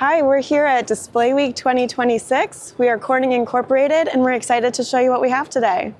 Hi, we're here at Display Week 2026. We are Corning Incorporated, and we're excited to show you what we have today.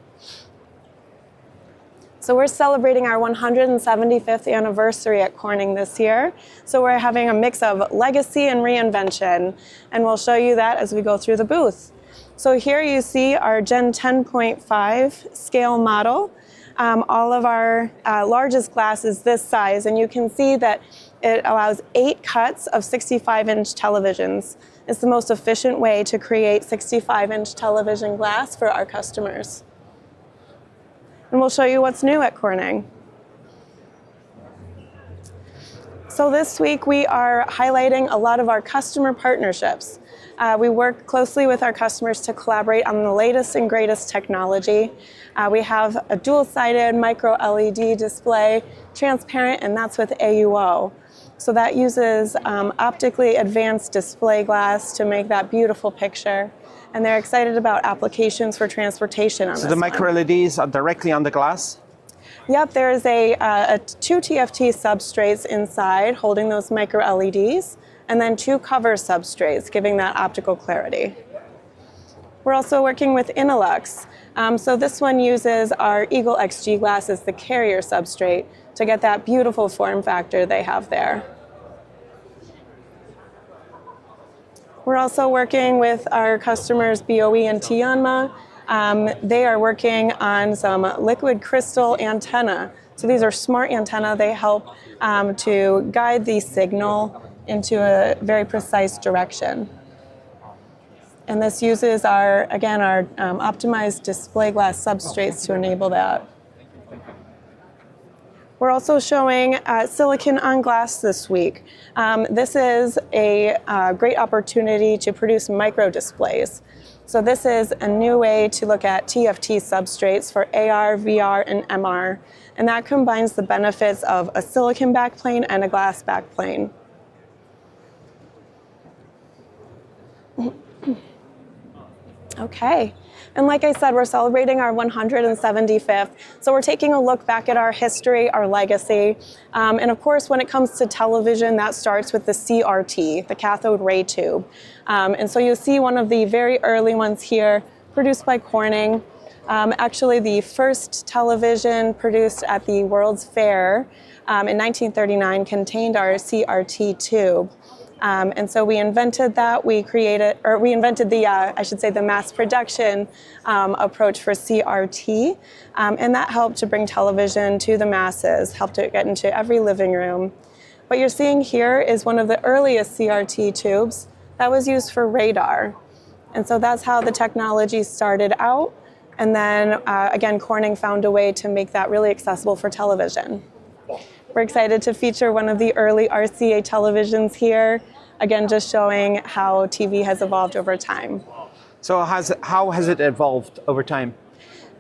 So we're celebrating our 175th anniversary at Corning this year. So we're having a mix of legacy and reinvention, and we'll show you that as we go through the booth. So here you see our Gen 10.5 scale model. All of our largest glass is this size, and you can see that it allows 8 cuts of 65-inch televisions. It's the most efficient way to create 65-inch television glass for our customers. And we'll show you what's new at Corning. So this week we are highlighting a lot of our customer partnerships. We work closely with our customers to collaborate on the latest and greatest technology. We have a dual-sided micro-LED display, transparent, and that's with AUO. So that uses optically advanced display glass to make that beautiful picture. And they're excited about applications for transportation on this. So the micro-LEDs are directly on the glass? Yep, there is a 2 TFT substrates inside holding those micro-LEDs, and then 2 cover substrates giving that optical clarity. We're also working with Innolux. So this one uses our Eagle XG glass as the carrier substrate to get that beautiful form factor they have there. We're also working with our customers BOE and Tiana. They are working on some liquid crystal antenna. So these are smart antenna. They help to guide the signal into a very precise direction. And this uses our optimized display glass substrates to enable that. We're also showing silicon on glass this week. This is a great opportunity to produce micro displays. So this is a new way to look at TFT substrates for AR, VR, and MR. And that combines the benefits of a silicon backplane and a glass backplane. Okay, and like I said, we're celebrating our 175th, so we're taking a look back at our history, our legacy, and of course when it comes to television, that starts with the CRT, the cathode ray tube. And so you'll see one of the very early ones here, produced by Corning. Actually, the first television produced at the World's Fair in 1939 contained our CRT tube. And so we invented that. We invented the mass production approach for CRT, and that helped to bring television to the masses, helped it get into every living room. What you're seeing here is one of the earliest CRT tubes that was used for radar. And so that's how the technology started out. And then, again, Corning found a way to make that really accessible for television. We're excited to feature one of the early RCA televisions here, again, just showing how TV has evolved over time. So how has it evolved over time?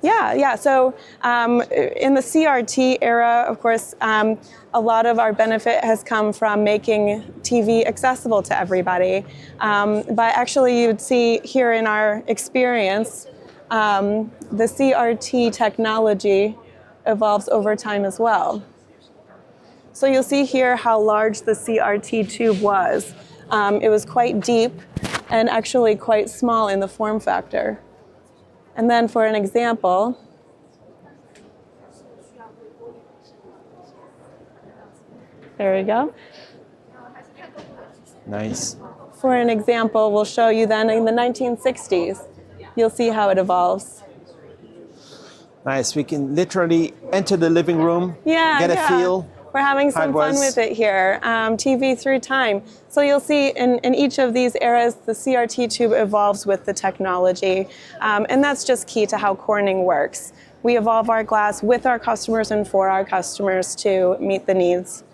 Yeah. So in the CRT era, of course, a lot of our benefit has come from making TV accessible to everybody. But actually, you'd see here in our experience, the CRT technology evolves over time as well. So you'll see here how large the CRT tube was. It was quite deep and actually quite small in the form factor. And then for an example, there we go. Nice. For an example, we'll show you then in the 1960s. You'll see how it evolves. Nice. We can literally enter the living room, get a feel. We're having some fun with it here, TV through time. So you'll see in each of these eras, the CRT tube evolves with the technology. And that's just key to how Corning works. We evolve our glass with our customers and for our customers to meet the needs.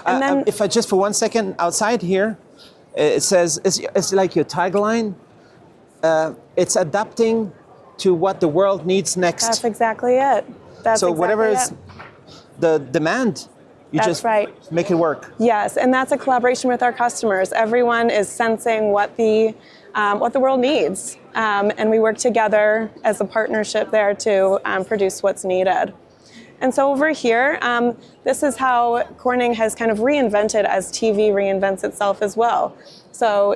And then, if I just for 1 second, outside here, it says, it's like your tagline, it's adapting to what the world needs next. That's exactly it. So whatever is the demand, you That's just right. make it work. Yes, and that's a collaboration with our customers. Everyone is sensing what the world needs, and we work together as a partnership there to produce what's needed. And so over here, this is how Corning has kind of reinvented as TV reinvents itself as well. So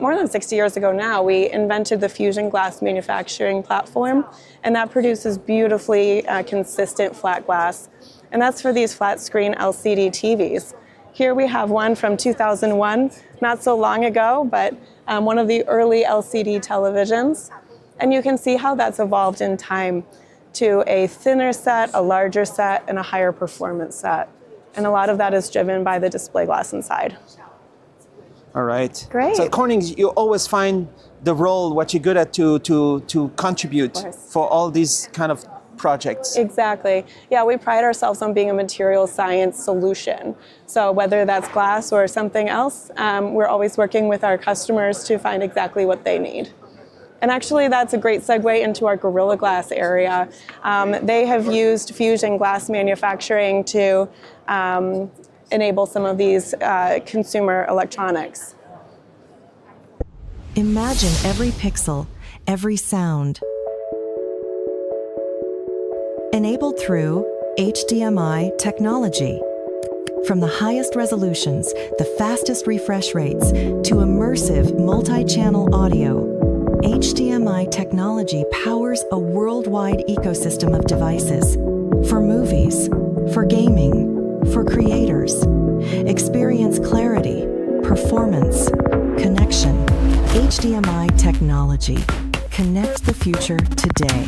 more than 60 years ago now, we invented the fusion glass manufacturing platform, and that produces beautifully consistent flat glass. And that's for these flat screen LCD TVs. Here we have one from 2001, not so long ago, but one of the early LCD televisions. And you can see how that's evolved in time to a thinner set, a larger set, and a higher performance set. And a lot of that is driven by the display glass inside. All right. Great. So at Corning, you always find the role, what you're good at to contribute for all these kind of projects. Exactly. Yeah, we pride ourselves on being a material science solution. So whether that's glass or something else, we're always working with our customers to find exactly what they need. And actually, that's a great segue into our Gorilla Glass area. They have used fusion glass manufacturing to enable some of these consumer electronics. Imagine every pixel, every sound, enabled through HDMI technology. From the highest resolutions, the fastest refresh rates, to immersive multi-channel audio, HDMI technology powers a worldwide ecosystem of devices for movies, for gaming, for creators. Experience clarity, performance, connection. HDMI technology. Connect the future today.